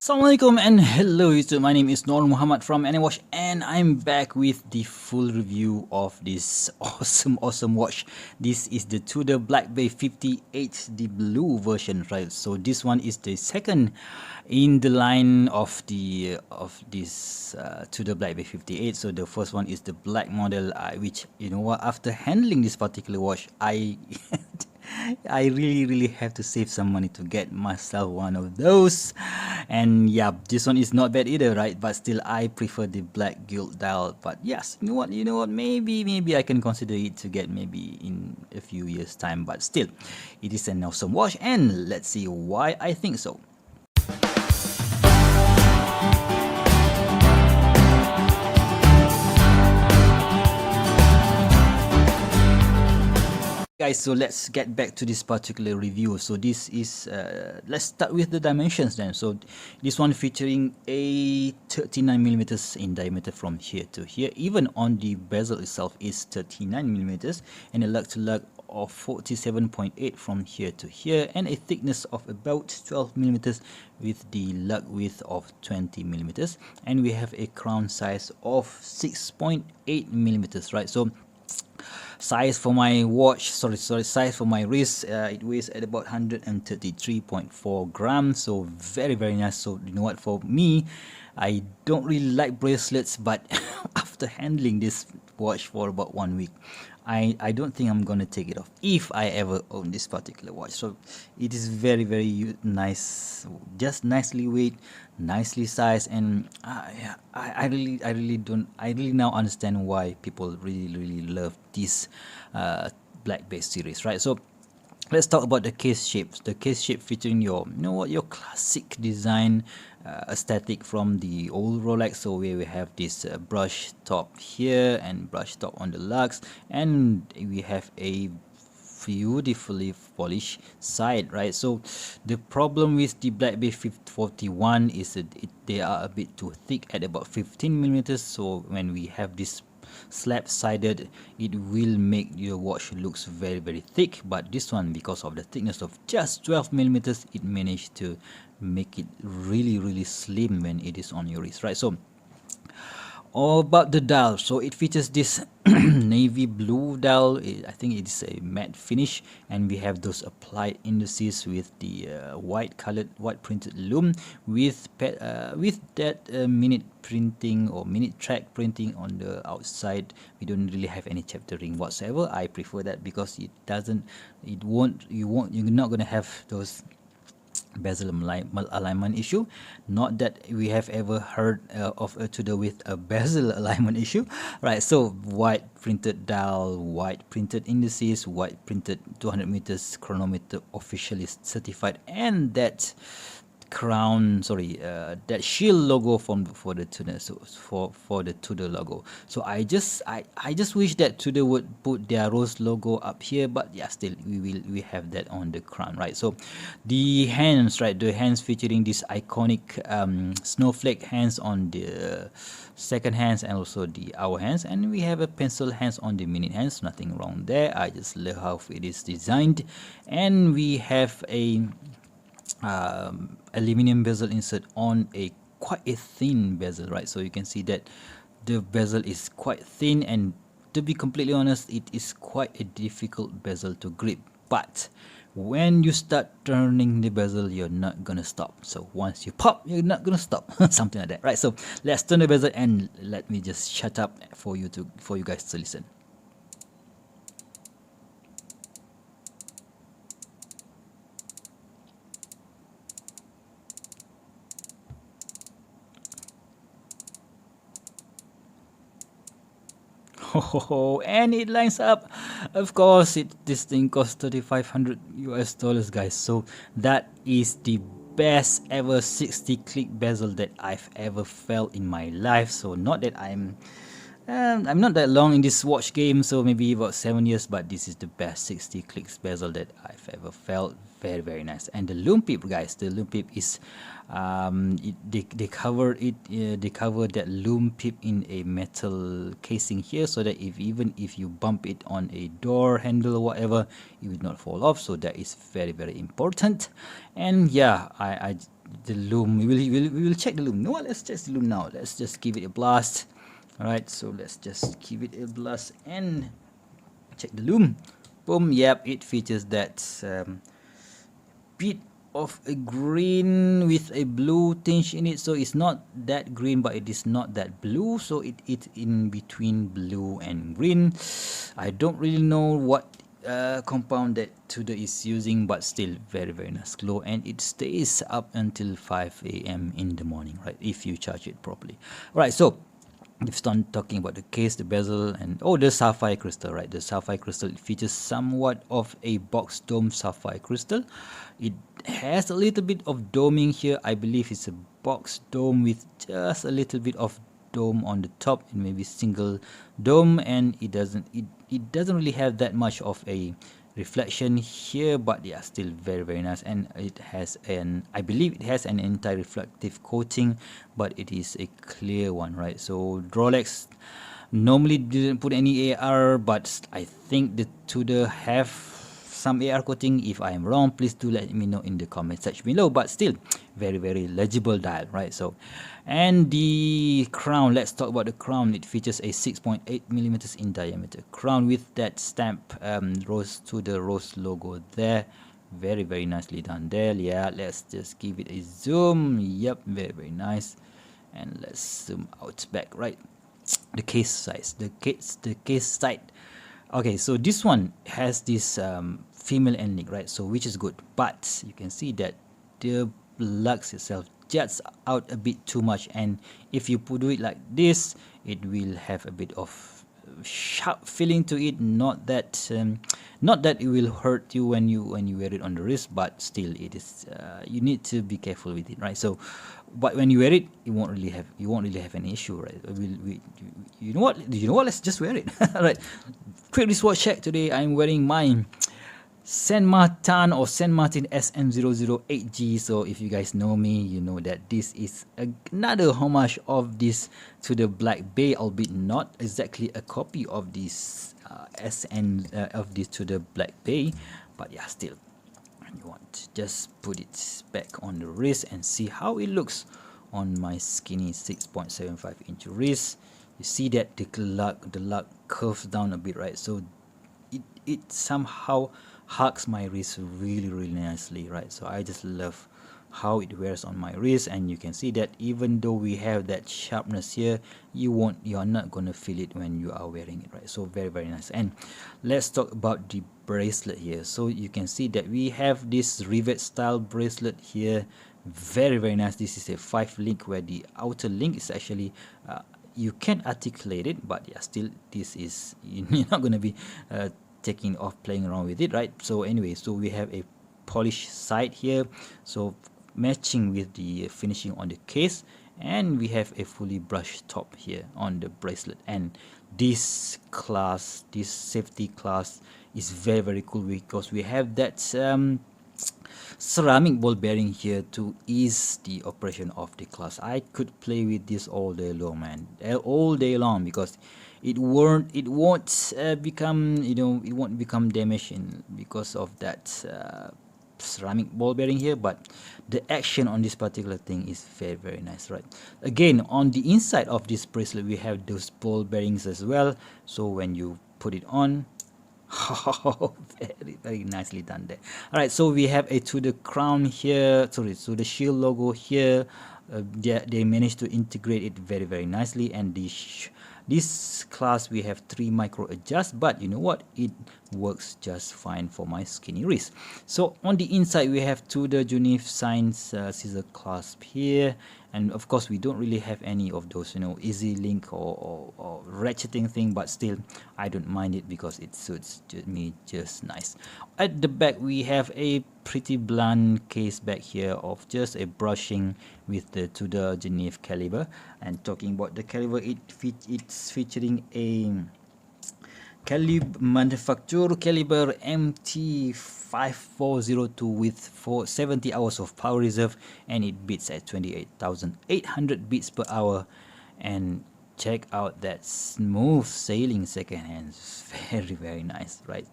Assalamualaikum and hello YouTube, my name is Nur Muhammad from AnyWatch and I'm back with the full review of this awesome watch. This is the Tudor Black Bay 58, the blue version, right? So this one is the second in the line of this Tudor Black Bay 58. So the first one is the black model, which, you know what, after handling this particular watch, I I really have to save some money to get myself one of those. And yeah, this one is not bad either, right? But still I prefer the black gilt dial. But yes, you know what, maybe I can consider it to get maybe in a few years time. But still, it is an awesome watch, and let's see why I think so. Guys, so let's get back to this particular review. So this is let's start with the dimensions then. So this one featuring a 39 millimeters in diameter from here to here. Even on the bezel itself is 39 millimeters, and a lug to lug of 47.8 from here to here, and a thickness of about 12 millimeters with the lug width of 20 millimeters, and we have a crown size of 6.8 millimeters, right? So size for my watch, size for my wrist, it weighs at about 133.4 grams, so very nice. So you know what, for me, I don't really like bracelets, but after handling this watch for about 1 week, I don't think I'm gonna take it off if I ever own this particular watch. So it is very nice, just nicely weighed, nicely sized, and yeah, I really now understand why people really love this Black Bay series, right? So let's talk about the case shapes. The case shape featuring your, you know what, your classic design aesthetic from the old Rolex. So where we have this brush top here and brush top on the lugs, and we have a beautifully polished side, right? So the problem with the Black Bay 41 is that they are a bit too thick at about 15 millimeters. So when we have this slab sided, it will make your watch looks very thick. But this one, because of the thickness of just 12 millimeters, it managed to make it really slim when it is on your wrist, right? So all about the dial. So it features this navy blue dial. I think it is a matte finish, and we have those applied indices with the white printed lume with that minute printing or minute track printing on the outside. We don't really have any chaptering whatsoever. I prefer that because you're not gonna have those bezel alignment issue. Not that we have ever heard of a Tudor with a bezel alignment issue, right? So white printed dial, white printed indices, white printed 200 meters chronometer officially certified, and that that shield logo for the Tudor, so for the Tudor logo. So I just wish that Tudor would put their rose logo up here, but yeah, still we have that on the crown, right? So the hands, right, the hands featuring this iconic snowflake hands on the second hands, and also the hour hands, and we have a pencil hands on the minute hands. Nothing wrong there. I just love how it is designed. And we have a aluminum bezel insert on a quite a thin bezel, right? So you can see that the bezel is quite thin, and to be completely honest, it is quite a difficult bezel to grip. But when you start turning the bezel, you're not gonna stop. So once you pop, you're not gonna stop. Something like that, right? So let's turn the bezel, and let me just shut up for you guys to listen. Oh, and it lines up. Of course, this thing costs 3,500 US dollars, guys. So that is the best ever 60 click bezel that I've ever felt in my life. So not that I'm I'm not that long in this watch game, so maybe about 7 years, but this is the best 60 clicks bezel that I've ever felt. Very, very nice. And the Lume pip, guys, the Lume pip is they cover it, they cover that Lume pip in a metal casing here, so that even if you bump it on a door handle or whatever, it will not fall off. So that is very, very important. And yeah, I the Lume, we will check the Lume. No, let's check the Lume now. Let's just give it a blast. Alright, so let's just give it a blast and check the Lume. Boom, yep, it features that bit of a green with a blue tinge in it. So it's not that green, but it is not that blue. So it's in between blue and green. I don't really know what compound that Tudor is using, but still very, very nice glow, and it stays up until 5 a.m. in the morning, right, if you charge it properly. Alright, so we've started talking about the case, the bezel, and the sapphire crystal, right? The sapphire crystal, it features somewhat of a box dome sapphire crystal. It has a little bit of doming here. I believe it's a box dome with just a little bit of dome on the top, and maybe single dome, and it doesn't really have that much of a reflection here, but yeah, still very, very nice. And it has I believe it has an anti-reflective coating, but it is a clear one, right? So Rolex normally didn't put any AR, but I think the Tudor have some AR coating. If I am wrong, please do let me know in the comment section below, but still very, very legible dial, right? So, and the crown, let's talk about the crown. It features a 6.8 millimeters in diameter crown with that stamp rose to the rose logo there. Very, very nicely done there. Yeah, let's just give it a zoom. Yep, very, very nice. And let's zoom out back, right? The case size, the case side. Okay, so this one has this female end link, right? So which is good, but you can see that the lux itself juts out a bit too much, and if you do it like this, it will have a bit of sharp feeling to it. Not that it will hurt you when you wear it on the wrist, but still it is you need to be careful with it, right? So but when you wear it, you won't really have any issue, right? You know what, let's just wear it. All right, quick wristwatch check. Today I'm wearing my Saint Martin or Saint Martin SM008G. So if you guys know me, you know that this is another homage of this Tudor Black Bay, albeit not exactly a copy of this of this Tudor Black Bay, but yeah, still, you want to just put it back on the wrist and see how it looks on my skinny 6.75 inch wrist. You see that the lug curves down a bit, right? So it somehow hugs my wrist really, really nicely, right? So I just love how it wears on my wrist, and you can see that even though we have that sharpness here, you are not gonna feel it when you are wearing it, right? So very, very nice. And let's talk about the bracelet here. So you can see that we have this rivet style bracelet here. Very, very nice. This is a 5 link, where the outer link is actually you can articulate it, but yeah, still this is you're not gonna be taking off playing around with it, right? So anyway, so we have a polished side here, so matching with the finishing on the case, and we have a fully brushed top here on the bracelet. And this safety class is very, very cool, because we have that ceramic ball bearing here to ease the operation of the class. I could play with this all day long, man, all day long, because it won't become, it won't become damaged because of that ceramic ball bearing here. But the action on this particular thing is very, very nice, right? Again, on the inside of this bracelet, we have those ball bearings as well. So when you put it on, oh, very, very nicely done there. All right, so we have a Tudor crown here, sorry, so the shield logo here. They managed to integrate it very, very nicely. And this class, we have 3 micro adjust, but you know what, it works just fine for my skinny wrist. So on the inside, we have Tudor Junif Science scissor clasp here, and of course we don't really have any of those easy link or ratcheting thing, but still I don't mind it because it suits me just nice. At the back, we have a pretty blunt case back here of just a brushing with the Tudor Genève caliber. And talking about the caliber, it's featuring a manufacturer caliber MT5402 with 470 hours of power reserve, and it beats at 28,800 beats per hour. And check out that smooth sailing second hand. Very nice, right?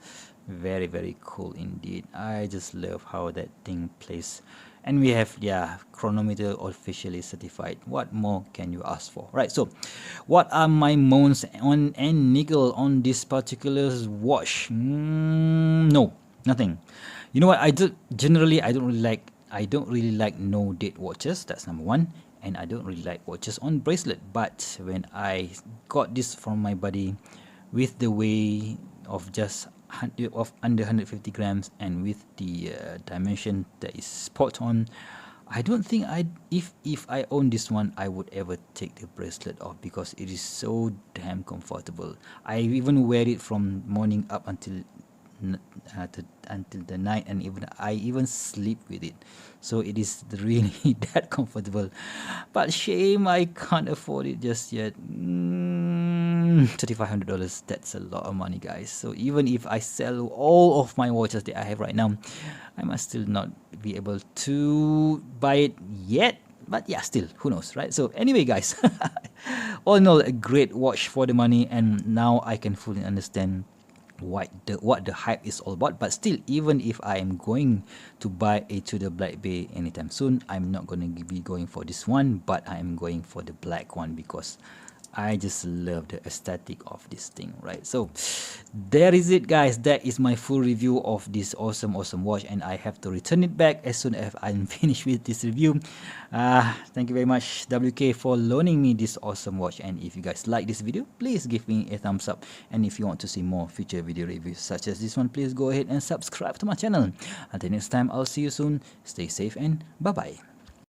Very cool indeed. I just love how that thing plays. And we have, yeah, chronometer officially certified. What more can you ask for, right? So what are my moans on and niggle on this particular watch? No, nothing. You know what, I don't really like no date watches. That's number one. And I don't really like watches on bracelet. But when I got this from my buddy with the weight of just under 150 grams and with the dimension that is spot on, I don't think if I own this one, I would ever take the bracelet off, because it is so damn comfortable. I even wear it from morning up until the night, and I even sleep with it. So it is really that comfortable. But shame I can't afford it just yet. $3,500, that's a lot of money, guys. So even if I sell all of my watches that I have right now, I must still not be able to buy it yet. But yeah, still, who knows, right? So anyway, guys, all in all, a great watch for the money, and now I can fully understand what the hype is all about. But still, even if I am going to buy a Tudor Black Bay anytime soon, I'm not going to be going for this one, but I am going for the black one, because I just love the aesthetic of this thing, right? So there is it, guys. That is my full review of this awesome watch, and I have to return it back as soon as I'm finished with this review. Thank you very much, WK, for loaning me this awesome watch. And if you guys like this video, please give me a thumbs up, and if you want to see more future video reviews such as this one, please go ahead and subscribe to my channel. Until next time, I'll see you soon. Stay safe and bye bye.